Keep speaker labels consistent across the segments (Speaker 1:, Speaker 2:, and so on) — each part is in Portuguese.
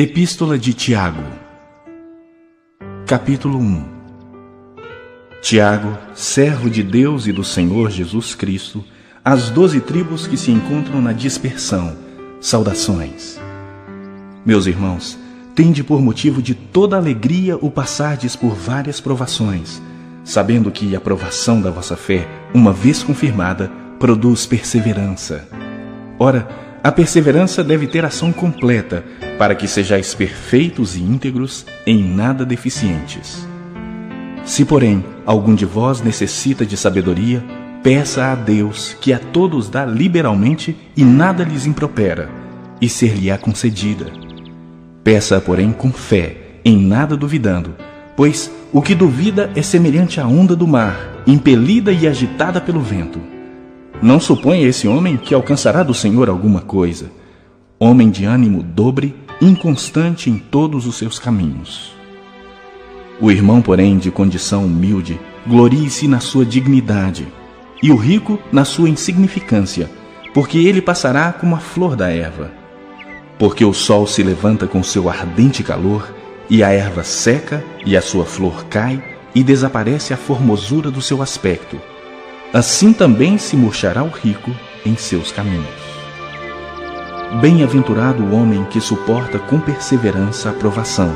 Speaker 1: Epístola de Tiago, capítulo 1. Tiago, servo de Deus e do Senhor Jesus Cristo, às 12 tribos que se encontram na dispersão, saudações. Meus irmãos, tende por motivo de toda alegria o passardes por várias provações, sabendo que a provação da vossa fé, uma vez confirmada, produz perseverança. Ora, a perseverança deve ter ação completa, para que sejais perfeitos e íntegros, em nada deficientes. Se, porém, algum de vós necessita de sabedoria, peça a Deus, que a todos dá liberalmente e nada lhes impropera, e ser-lhe-á concedida. Peça-a, porém, com fé, em nada duvidando, pois o que duvida é semelhante à onda do mar, impelida e agitada pelo vento. Não suponha esse homem que alcançará do Senhor alguma coisa. Homem de ânimo dobre, inconstante em todos os seus caminhos. O irmão, porém, de condição humilde, glorie-se na sua dignidade, e o rico na sua insignificância, porque ele passará como a flor da erva. Porque o sol se levanta com seu ardente calor, e a erva seca, e a sua flor cai, e desaparece a formosura do seu aspecto. Assim também se murchará o rico em seus caminhos. Bem-aventurado o homem que suporta com perseverança a provação,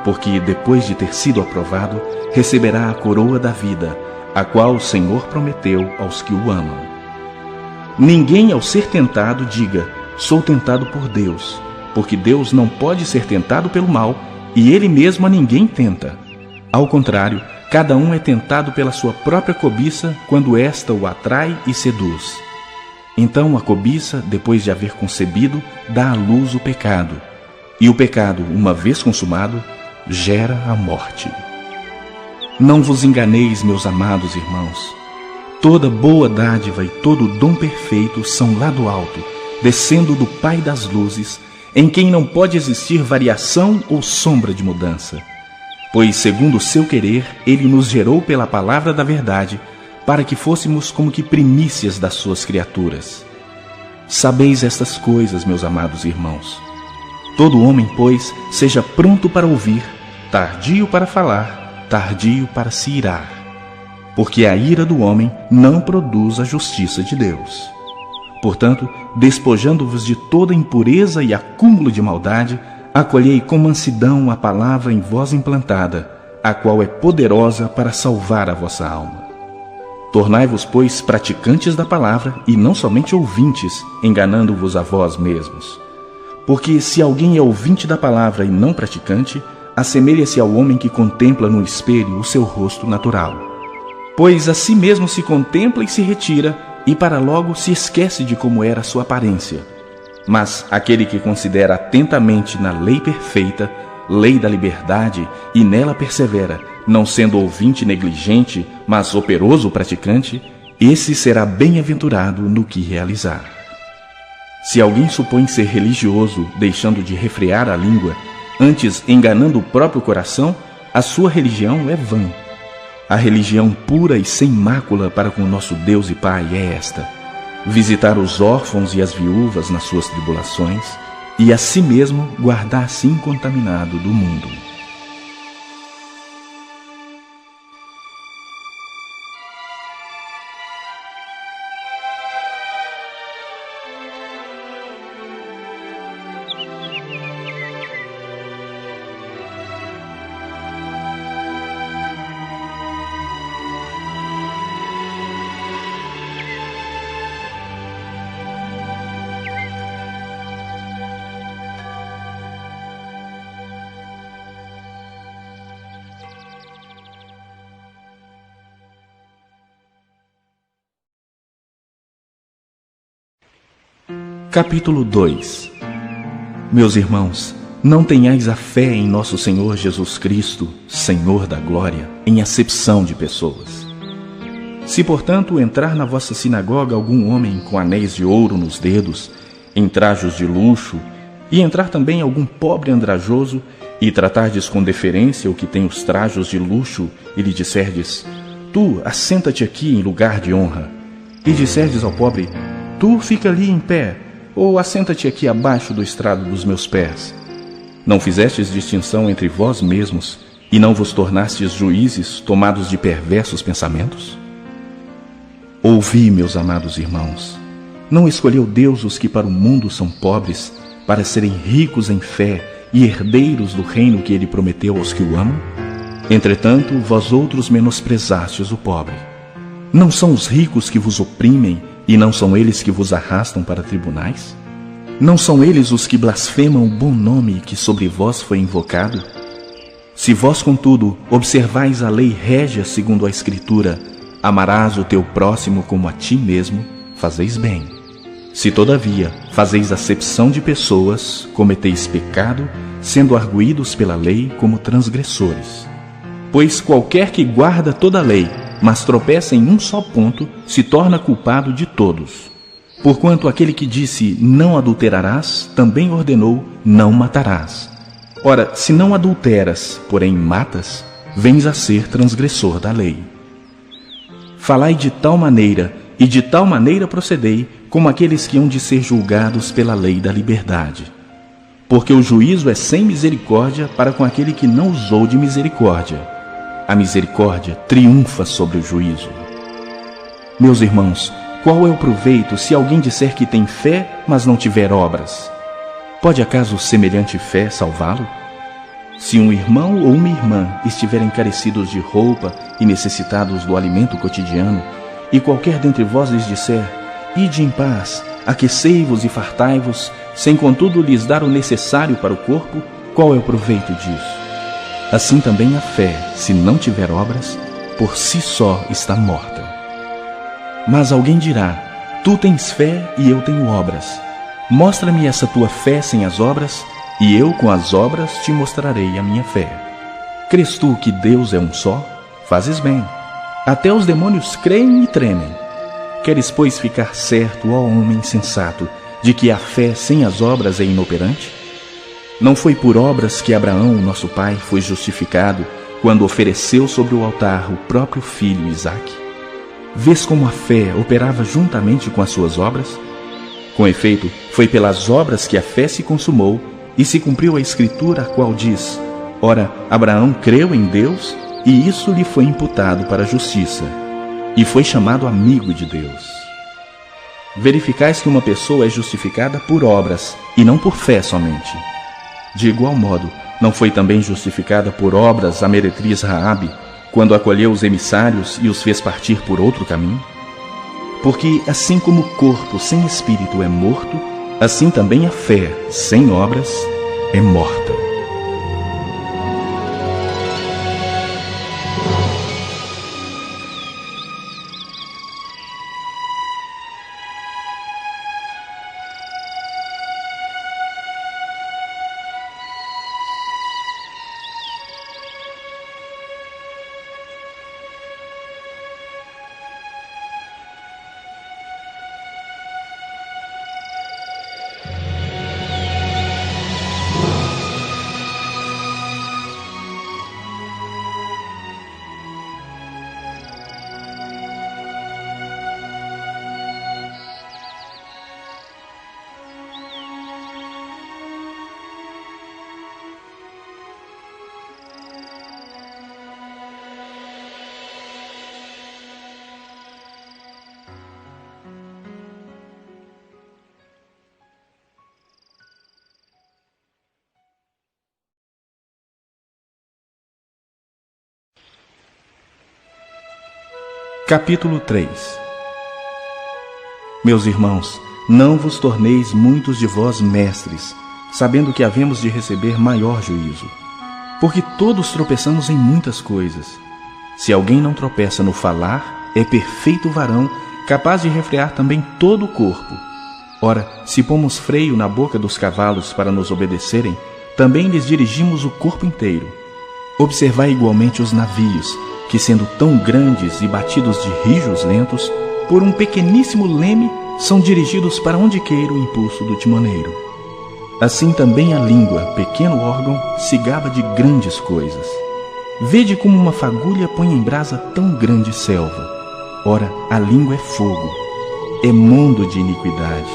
Speaker 1: porque depois de ter sido aprovado, receberá a coroa da vida, a qual o Senhor prometeu aos que o amam. Ninguém, ao ser tentado, diga: sou tentado por Deus, porque Deus não pode ser tentado pelo mal, e Ele mesmo a ninguém tenta. Ao contrário, cada um é tentado pela sua própria cobiça, quando esta o atrai e seduz. Então a cobiça, depois de haver concebido, dá à luz o pecado. E o pecado, uma vez consumado, gera a morte. Não vos enganeis, meus amados irmãos. Toda boa dádiva e todo dom perfeito são lá do alto, descendo do Pai das luzes, em quem não pode existir variação ou sombra de mudança. Pois, segundo o seu querer, Ele nos gerou pela palavra da verdade, para que fôssemos como que primícias das suas criaturas. Sabeis estas coisas, meus amados irmãos. Todo homem, pois, seja pronto para ouvir, tardio para falar, tardio para se irar. Porque a ira do homem não produz a justiça de Deus. Portanto, despojando-vos de toda impureza e acúmulo de maldade, acolhei com mansidão a palavra em vós implantada, a qual é poderosa para salvar a vossa alma. Tornai-vos, pois, praticantes da palavra, e não somente ouvintes, enganando-vos a vós mesmos. Porque se alguém é ouvinte da palavra e não praticante, assemelha-se ao homem que contempla no espelho o seu rosto natural. Pois a si mesmo se contempla e se retira, e para logo se esquece de como era a sua aparência. Mas aquele que considera atentamente na lei perfeita, lei da liberdade, e nela persevera, não sendo ouvinte negligente, mas operoso praticante, esse será bem-aventurado no que realizar. Se alguém supõe ser religioso, deixando de refrear a língua, antes enganando o próprio coração, a sua religião é vã. A religião pura e sem mácula para com nosso Deus e Pai é esta: visitar os órfãos e as viúvas nas suas tribulações, e a si mesmo guardar-se incontaminado do mundo. Capítulo 2. Meus irmãos, não tenhais a fé em nosso Senhor Jesus Cristo, Senhor da glória, em acepção de pessoas. Se, portanto, entrar na vossa sinagoga algum homem com anéis de ouro nos dedos, em trajos de luxo, e entrar também algum pobre andrajoso, e tratardes com deferência o que tem os trajos de luxo, e lhe disserdes: tu, assenta-te aqui em lugar de honra, e disserdes ao pobre: tu, fica ali em pé, ou assenta-te aqui abaixo do estrado dos meus pés. Não fizestes distinção entre vós mesmos e não vos tornastes juízes tomados de perversos pensamentos? Ouvi, meus amados irmãos, não escolheu Deus os que para o mundo são pobres, para serem ricos em fé e herdeiros do reino que ele prometeu aos que o amam? Entretanto, vós outros menosprezastes o pobre. Não são os ricos que vos oprimem e não são eles que vos arrastam para tribunais? Não são eles os que blasfemam o bom nome que sobre vós foi invocado? Se vós, contudo, observais a lei régia segundo a Escritura, amarás o teu próximo como a ti mesmo, fazeis bem. Se, todavia, fazeis acepção de pessoas, cometeis pecado, sendo arguídos pela lei como transgressores. Pois qualquer que guarda toda a lei, mas tropeça em um só ponto, se torna culpado de todos. Porquanto aquele que disse, não adulterarás, também ordenou, não matarás. Ora, se não adulteras, porém matas, vens a ser transgressor da lei. Falai de tal maneira, e de tal maneira procedei, como aqueles que hão de ser julgados pela lei da liberdade. Porque o juízo é sem misericórdia para com aquele que não usou de misericórdia. A misericórdia triunfa sobre o juízo. Meus irmãos, qual é o proveito se alguém disser que tem fé, mas não tiver obras? Pode acaso semelhante fé salvá-lo? Se um irmão ou uma irmã estiverem carecidos de roupa e necessitados do alimento cotidiano, e qualquer dentre vós lhes disser, ide em paz, aquecei-vos e fartai-vos, sem contudo lhes dar o necessário para o corpo, qual é o proveito disso? Assim também a fé, se não tiver obras, por si só está morta. Mas alguém dirá, tu tens fé e eu tenho obras. Mostra-me essa tua fé sem as obras, e eu com as obras te mostrarei a minha fé. Crês tu que Deus é um só? Fazes bem. Até os demônios creem e tremem. Queres, pois, ficar certo, ó homem sensato, de que a fé sem as obras é inoperante? Não foi por obras que Abraão, nosso pai, foi justificado, quando ofereceu sobre o altar o próprio filho Isaque? Vês como a fé operava juntamente com as suas obras? Com efeito, foi pelas obras que a fé se consumou e se cumpriu a Escritura, a qual diz, ora, Abraão creu em Deus e isso lhe foi imputado para a justiça, e foi chamado amigo de Deus. Verificais que uma pessoa é justificada por obras e não por fé somente. De igual modo, não foi também justificada por obras a meretriz Raabe, quando acolheu os emissários e os fez partir por outro caminho? Porque assim como o corpo sem espírito é morto, assim também a fé sem obras é morta. Capítulo 3. Meus irmãos, não vos torneis muitos de vós mestres, sabendo que havemos de receber maior juízo. Porque todos tropeçamos em muitas coisas. Se alguém não tropeça no falar, é perfeito varão, capaz de refrear também todo o corpo. Ora, se pomos freio na boca dos cavalos para nos obedecerem, também lhes dirigimos o corpo inteiro. Observai igualmente os navios, que sendo tão grandes e batidos de rijos lentos, por um pequeníssimo leme, são dirigidos para onde queira o impulso do timoneiro. Assim também a língua, pequeno órgão, se gaba de grandes coisas. Vede como uma fagulha põe em brasa tão grande selva. Ora, a língua é fogo, é mundo de iniquidade.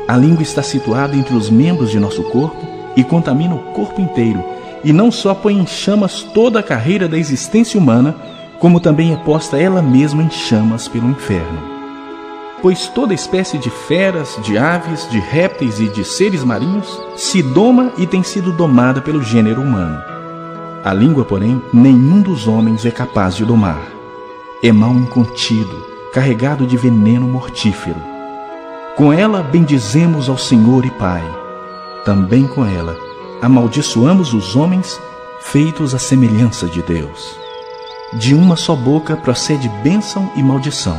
Speaker 1: A língua está situada entre os membros de nosso corpo e contamina o corpo inteiro, e não só põe em chamas toda a carreira da existência humana, como também é posta ela mesma em chamas pelo inferno. Pois toda espécie de feras, de aves, de répteis e de seres marinhos se doma e tem sido domada pelo gênero humano. A língua, porém, nenhum dos homens é capaz de domar. É mal incontido, carregado de veneno mortífero. Com ela bendizemos ao Senhor e Pai. Também com ela amaldiçoamos os homens feitos à semelhança de Deus. De uma só boca procede bênção e maldição.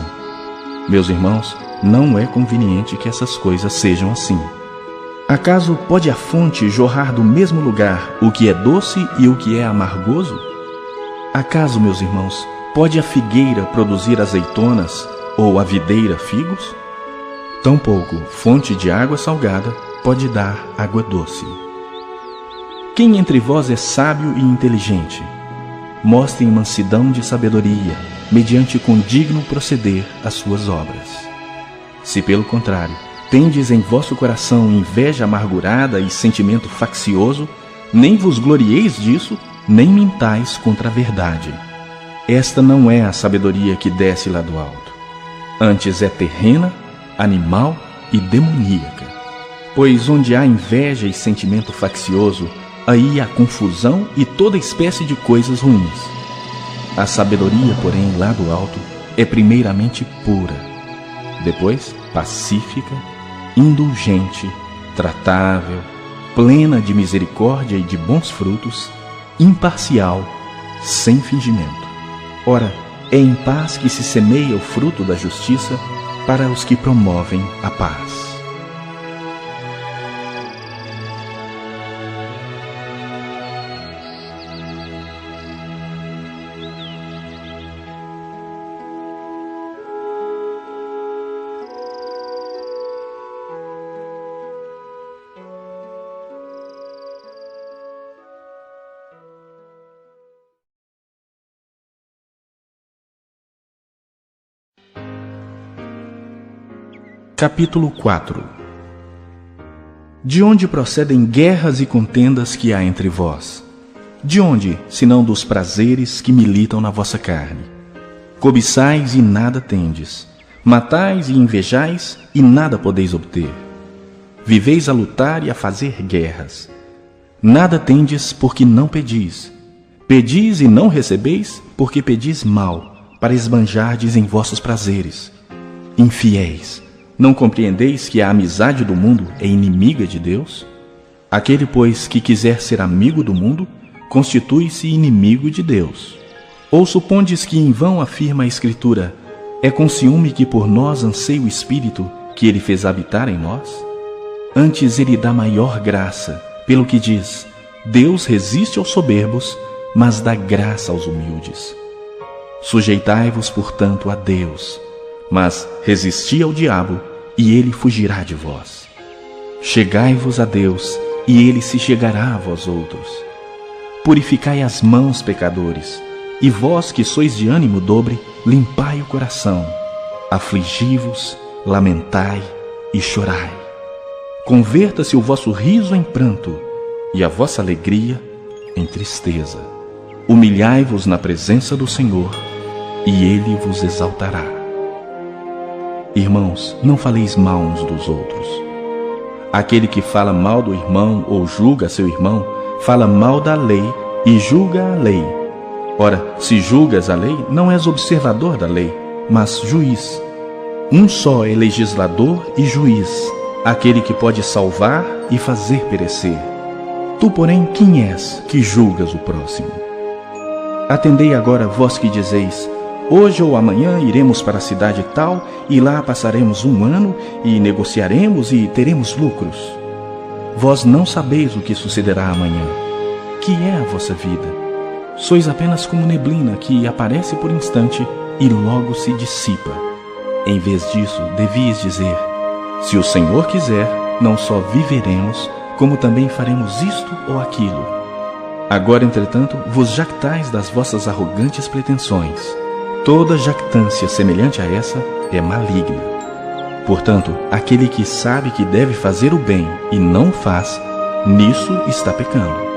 Speaker 1: Meus irmãos, não é conveniente que essas coisas sejam assim. Acaso pode a fonte jorrar do mesmo lugar o que é doce e o que é amargoso? Acaso, meus irmãos, pode a figueira produzir azeitonas ou a videira figos? Tampouco fonte de água salgada pode dar água doce. Quem entre vós é sábio e inteligente? Mostrem mansidão de sabedoria, mediante condigno proceder as suas obras. Se, pelo contrário, tendes em vosso coração inveja amargurada e sentimento faccioso, nem vos glorieis disso, nem mintais contra a verdade. Esta não é a sabedoria que desce lá do alto. Antes é terrena, animal e demoníaca. Pois onde há inveja e sentimento faccioso, aí há confusão e toda espécie de coisas ruins. A sabedoria, porém, lá do alto, é primeiramente pura, depois pacífica, indulgente, tratável, plena de misericórdia e de bons frutos, imparcial, sem fingimento. Ora, é em paz que se semeia o fruto da justiça para os que promovem a paz. Capítulo 4. De onde procedem guerras e contendas que há entre vós? De onde, senão dos prazeres que militam na vossa carne? Cobiçais e nada tendes, matais e invejais e nada podeis obter. Viveis a lutar e a fazer guerras. Nada tendes porque não pedis. Pedis e não recebeis porque pedis mal, para esbanjardes em vossos prazeres. Infiéis! Não compreendeis que a amizade do mundo é inimiga de Deus? Aquele, pois, que quiser ser amigo do mundo, constitui-se inimigo de Deus. Ou supondes que em vão afirma a Escritura, é com ciúme que por nós anseia o Espírito que ele fez habitar em nós? Antes ele dá maior graça, pelo que diz, Deus resiste aos soberbos, mas dá graça aos humildes. Sujeitai-vos, portanto, a Deus, mas resisti ao diabo, e ele fugirá de vós. Chegai-vos a Deus, e ele se chegará a vós outros. Purificai as mãos, pecadores, e vós que sois de ânimo dobre, limpai o coração. Afligi-vos, lamentai e chorai. Converta-se o vosso riso em pranto, e a vossa alegria em tristeza. Humilhai-vos na presença do Senhor, e ele vos exaltará. Irmãos, não faleis mal uns dos outros. Aquele que fala mal do irmão ou julga seu irmão, fala mal da lei e julga a lei. Ora, se julgas a lei, não és observador da lei, mas juiz. Um só é legislador e juiz, aquele que pode salvar e fazer perecer. Tu, porém, quem és que julgas o próximo? Atendei agora vós que dizeis, hoje ou amanhã iremos para a cidade tal, e lá passaremos um ano, e negociaremos e teremos lucros. Vós não sabeis o que sucederá amanhã. Que é a vossa vida? Sois apenas como neblina que aparece por instante e logo se dissipa. Em vez disso, devias dizer, se o Senhor quiser, não só viveremos, como também faremos isto ou aquilo. Agora, entretanto, vos jactais das vossas arrogantes pretensões. Toda jactância semelhante a essa é maligna. Portanto, aquele que sabe que deve fazer o bem e não faz, nisso está pecando.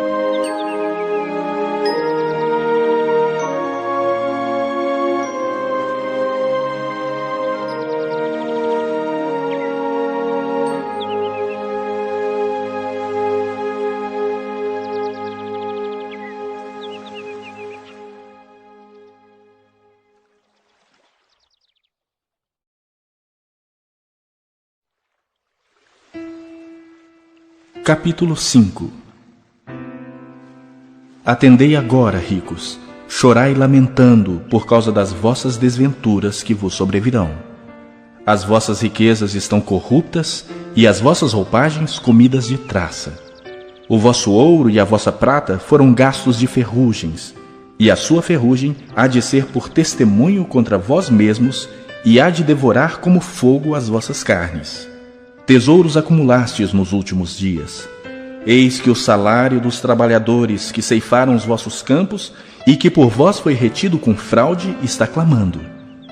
Speaker 1: Capítulo 5. Atendei agora, ricos, chorai lamentando por causa das vossas desventuras que vos sobrevirão. As vossas riquezas estão corruptas e as vossas roupagens comidas de traça. O vosso ouro e a vossa prata foram gastos de ferrugens, e a sua ferrugem há de ser por testemunho contra vós mesmos e há de devorar como fogo as vossas carnes. Tesouros acumulastes nos últimos dias. Eis que o salário dos trabalhadores que ceifaram os vossos campos e que por vós foi retido com fraude está clamando.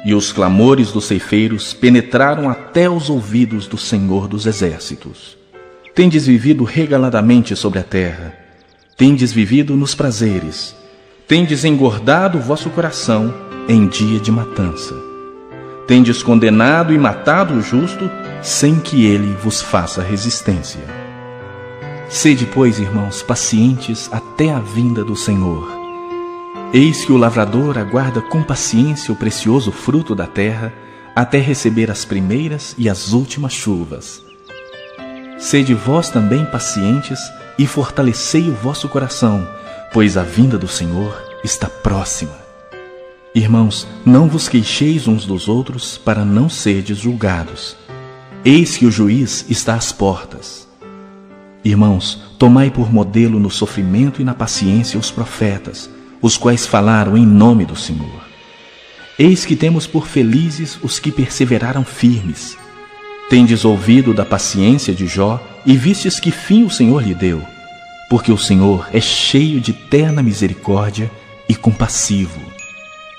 Speaker 1: E os clamores dos ceifeiros penetraram até os ouvidos do Senhor dos Exércitos. Tendes vivido regaladamente sobre a terra. Tendes vivido nos prazeres. Tendes engordado o vosso coração em dia de matança. Tendes condenado e matado o justo, sem que ele vos faça resistência. Sede, pois, irmãos, pacientes até a vinda do Senhor. Eis que o lavrador aguarda com paciência o precioso fruto da terra, até receber as primeiras e as últimas chuvas. Sede vós também pacientes e fortalecei o vosso coração, pois a vinda do Senhor está próxima. Irmãos, não vos queixeis uns dos outros para não serdes julgados. Eis que o juiz está às portas. Irmãos, tomai por modelo no sofrimento e na paciência os profetas, os quais falaram em nome do Senhor. Eis que temos por felizes os que perseveraram firmes. Tendes ouvido da paciência de Jó e vistes que fim o Senhor lhe deu, porque o Senhor é cheio de terna misericórdia e compassivo.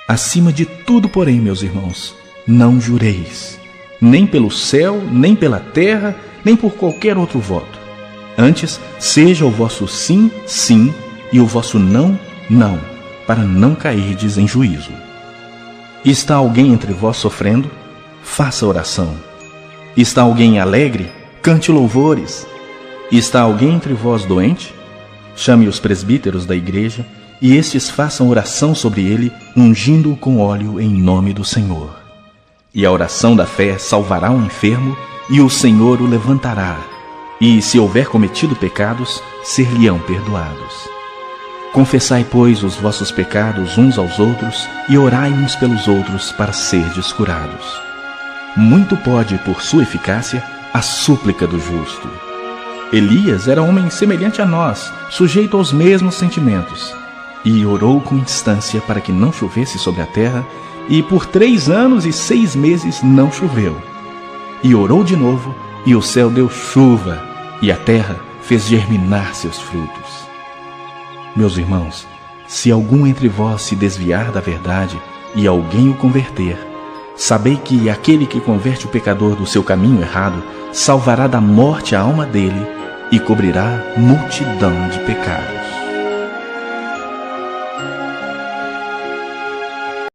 Speaker 1: Acima de tudo, porém, meus irmãos, não jureis, nem pelo céu, nem pela terra, nem por qualquer outro voto. Antes, seja o vosso sim, sim, e o vosso não, não, para não cairdes em juízo. Está alguém entre vós sofrendo? Faça oração. Está alguém alegre? Cante louvores. Está alguém entre vós doente? Chame os presbíteros da igreja, e estes façam oração sobre ele, ungindo-o com óleo em nome do Senhor. E a oração da fé salvará o enfermo, e o Senhor o levantará. E, se houver cometido pecados, ser-lhe-ão perdoados. Confessai, pois, os vossos pecados uns aos outros, e orai uns pelos outros para serdes curados. Muito pode, por sua eficácia, a súplica do justo. Elias era homem semelhante a nós, sujeito aos mesmos sentimentos, e orou com instância para que não chovesse sobre a terra, e por 3 anos e 6 meses não choveu. E orou de novo, e o céu deu chuva, e a terra fez germinar seus frutos. Meus irmãos, se algum entre vós se desviar da verdade, e alguém o converter, sabei que aquele que converte o pecador do seu caminho errado, salvará da morte a alma dele, e cobrirá multidão de pecados.